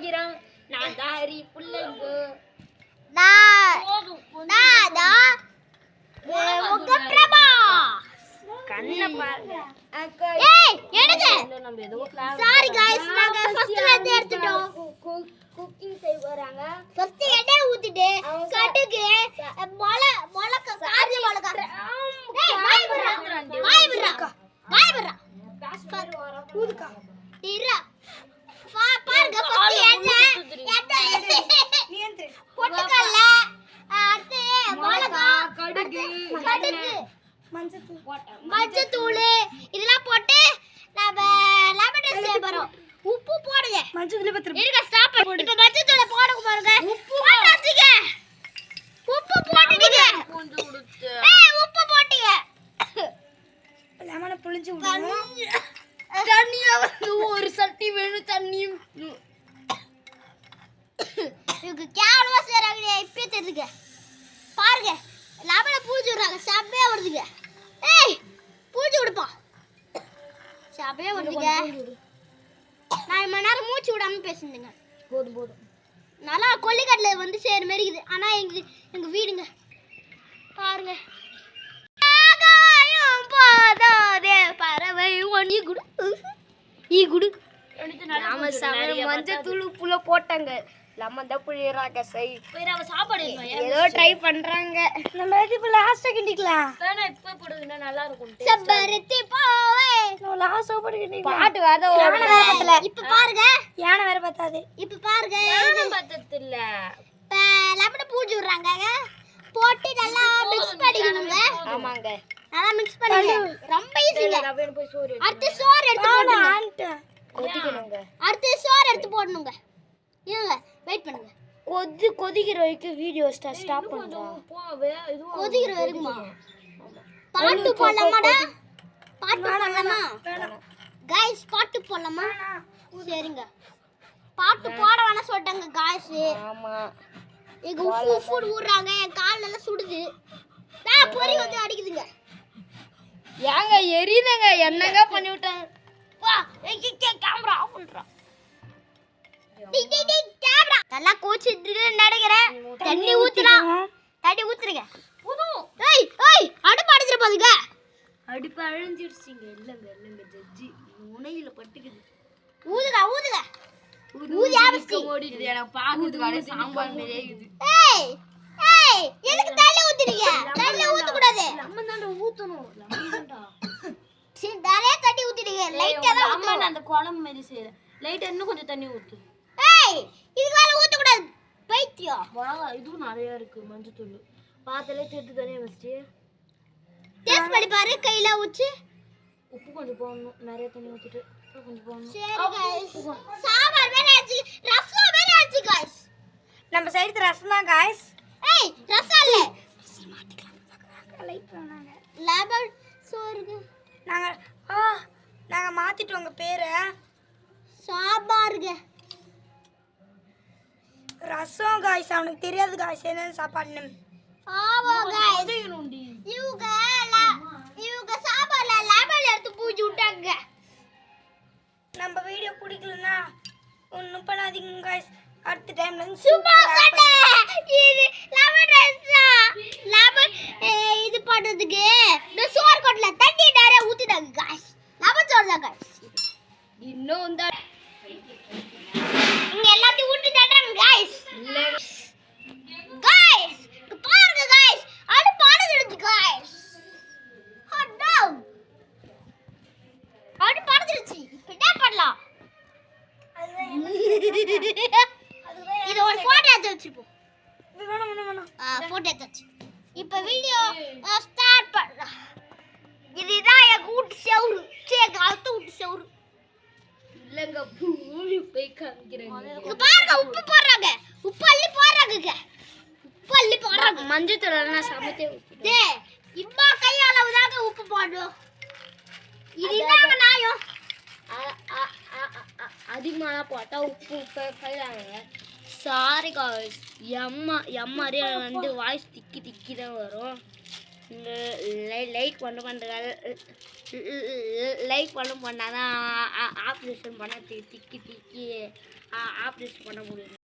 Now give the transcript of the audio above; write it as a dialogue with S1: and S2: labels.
S1: போகிறோம். நான் தாரி புள்ளைங்க. கண்ண பாருங்க.
S2: சாரி गाइस நாங்க ஃபர்ஸ்ட் வந்து எடுத்துட்டோம்.
S1: குக்கிங் செய்ய போறாங்க.
S2: ஃபர்ஸ்ட் எண்ணெய் ஊத்திட்டு கடுகு மொளகா காஞ்ச மொளகா. ஏய் வாய் விடுறா. ஊதுக்கா. இரு. பாருங்க ஃபர்ஸ்ட் எண்ணெய் நீ எந்திர. பொட்டுக்கல்ல அடுத்து மொளகா கடுகு மஞ்சத்தூள் இதெல்லாம் போட்டு நம்ம லெமன் ரைஸ் செய்ய போறோம். உப்பு போடுங்க. மஞ்சத்தூள் பத்திரம் இருங்க ஸ்டாப் பண்ணு. இப்ப மஞ்சத்தூள போடுங்க பாருங்க. உப்பு போடுங்க. உப்பு போடுங்க. ஏய் உப்பு போடுங்க. லெமனை புளிஞ்சு விடுங்க. தண்ணிய வந்து ஒரு சட்டி வேணும் தண்ணி. இதுக்கு கேவலமா செய்றாங்க இப்பே தெரியுங்க. பாருங்க லெமனை புளிஞ்சு விடுறாங்க. செம்மையா வருதுங்க. ஏய் புளிஞ்சு விடுப்பா. செம்மையா வருதுங்க. நான் மணி நேரம் மூச்சு விடாம பேசுறேங்க. போதும் நல்லா கொல்லிக்கடல வந்து சேர மாதிரி இருக்குது. ஆனா எங்க வீடுங்க பாருங்க. ஆகாயம் போதாதே பறவை ஒண்ணி குடு ஈ குடு. நாம மஞ்சத்தூள் உப்புல போட்டாங்க. லெமன் தான் புளியறாங்க. சரி வேற சாப்பாடு ஏதோ ட்ரை பண்றாங்க. நம்ம இது லாஸ்டா கிண்டிக்கலாம். தானே இப்ப போடுதுன்னா நல்லா இருக்கும். சப்பரத்தி போவே நம்ம லாஸ்டா போடுங்க. பாட்டு வேற ஓடல. இப்ப பாருங்க யானை வேற பத்தாது. இப்ப பாருங்க யானை பத்தது இல்ல. இப்ப லெமன் பூஜி விடுறாங்க. போட்டு நல்லா மிக்ஸ் பண்ணிக்கணுங்க. ஆமாங்க நல்லா மிக்ஸ் பண்ணுங்க. ரொம்ப ஈஸிங்க. அடுத்து சோறு எடுத்து போடுங்க. கொதிக்கணுங்க. அடுத்து சோறு எடுத்து போடணுங்க. இருங்க வெயிட் பண்ணுங்க. கொதிக்கிற வரைக்கும் வீடியோ ஸ்டாப் பண்ணுங்க. கொதிக்கிற வரைக்குமா? பாட்டு போடலாமாடா? பாட்டு போடலாமா? गाइस பாட்டு போடலாமா? சரிங்க. பாட்டு போட வேணா சொல்லிட்டாங்க गाइस. ஆமா. எங்க உப்பு ஊறாங்க. என் கால் எல்லாம் சுடுது. பொறி வந்து அடிக்குதுங்க. ஏங்க எரியுதுங்க. என்னங்க பண்ணி விட்டாங்க? வா கேமரா ஆஃப் பண்றா. கேமரா நல்லா கோச்சிட்டு நடக்கறேன். தண்ணி ஊத்துறேன். தண்ணி ஊத்துறீங்க. ஏய் அடுப்பு அடிச்சிர போதுங்க. அடுப்பு அழிஞ்சிருச்சுங்க. இல்லங்க ஜட்ஜி முனையில பட்டுக்குது. ஊதுங்க ஊதி ஆபஸ்தி ஓடிடுது. எனக்கு பாக்குது வர சாம்பார் மாதிரியே இருக்குது. ஏய் எதுக்கு தண்ணி ஊத்துறீங்க? தண்ணி ஊத்த கூடாது. நம்ம தான ஊத்தணும். லம்மண்டா சரி நிறைய தண்ணி ஊத்திடுங்க. லைட்டா தான் ஊத்தணும். அந்த குழம்பு மாதிரி செய்யற லைட்டா இன்னும் கொஞ்சம் தண்ணி ஊத்து. ஏய் இதுக்கு மேல ஊத்த கூடாது. பைத்தியம். வாங்க இதுவும் நிறைய இருக்கு. மஞ்சத்தூள் பாத்தலே தெரிது தானே வச்சி. டேஸ்ட் பண்ணி பாரு. கையில ஊச்சி உப்பு கொஞ்சம் போடணும். நிறைய தண்ணி ஊத்திட்டு கொஞ்சம் போடணும். சரி गाइस சாம்பார் வேற ஆச்சு. ரசம் வேற ஆச்சு गाइस. நம்ம சைடுல ரசம் தான் गाइस. ஏய் ரசம் இல்ல. மாத்திக்கலாம். லைட் பண்ணாங்க. லெமன் சோறுங்க. நாங்க மாத்திட்டோம் உங்க பேரை. சாம்பாருங்க. ரசம் गाइस. அவனுக்கு தெரியாது गाइस என்ன சாப்பாடுன்னு. ஆமா गाइस. இவங்க சாம்பார்ல லெமன் எடுத்து பூஜி விட்டாங்க. நம்ம வீடியோ பிடிக்கலனா ஒண்ணும் பண்ணாதீங்க गाइस. அடுத்த டைம்ல சூப்பர் சட்டை இது லெமன் ரைஸ்ல லெமன் இது பண்றதுக்கு இந்த சோறு கொட்டல தண்ணி நிறைய ஊத்திட்டாங்க गाइस. லெமன் சோறு தான் गाइस. இன்னும் இந்த இங்க எல்லாத்தையும் ஊத்தி தட்டறாங்க गाइस. गाइस பாருங்க गाइस. அட பாடுதுங்க गाइस. oh no அட பாடுதுச்சு. இப்ப என்ன பண்ணலாம்? இது ஒரு போட்டோ எடுத்து வச்சிப்போம். வேணும் போட்டோ எடுத்து. இப்ப வீடியோ ஸ்டார்ட் பண்ணலாம். இதுதான் என் கூட்டு செவுரு. சேக அத்து கூட்டு செவுரு. இல்லங்க பூமி போய் காமிக்கிறேன். இங்க பாருங்க உப்பு போடுறாங்க. உப்பு அள்ளி போடுறாங்க. உப்பு அள்ளி போடுறாங்க. மஞ்சள் தூள் எல்லாம் சமைத்தே ஊத்து. டேய் இம்மா கையால தாங்க உப்பு போடுறோம். இது என்னங்க நாயம்? அதிகமாக போட்டா உப்பு கையாங்க. Sorry guys. எம்மாரியா வந்து வாய்ஸ் திக்கி தான் வரும். லைக் பண்ணாதான் ஆப்ரேஷன் பண்ண திக்கி ஆப்ரேஷன் பண்ண முடியும்.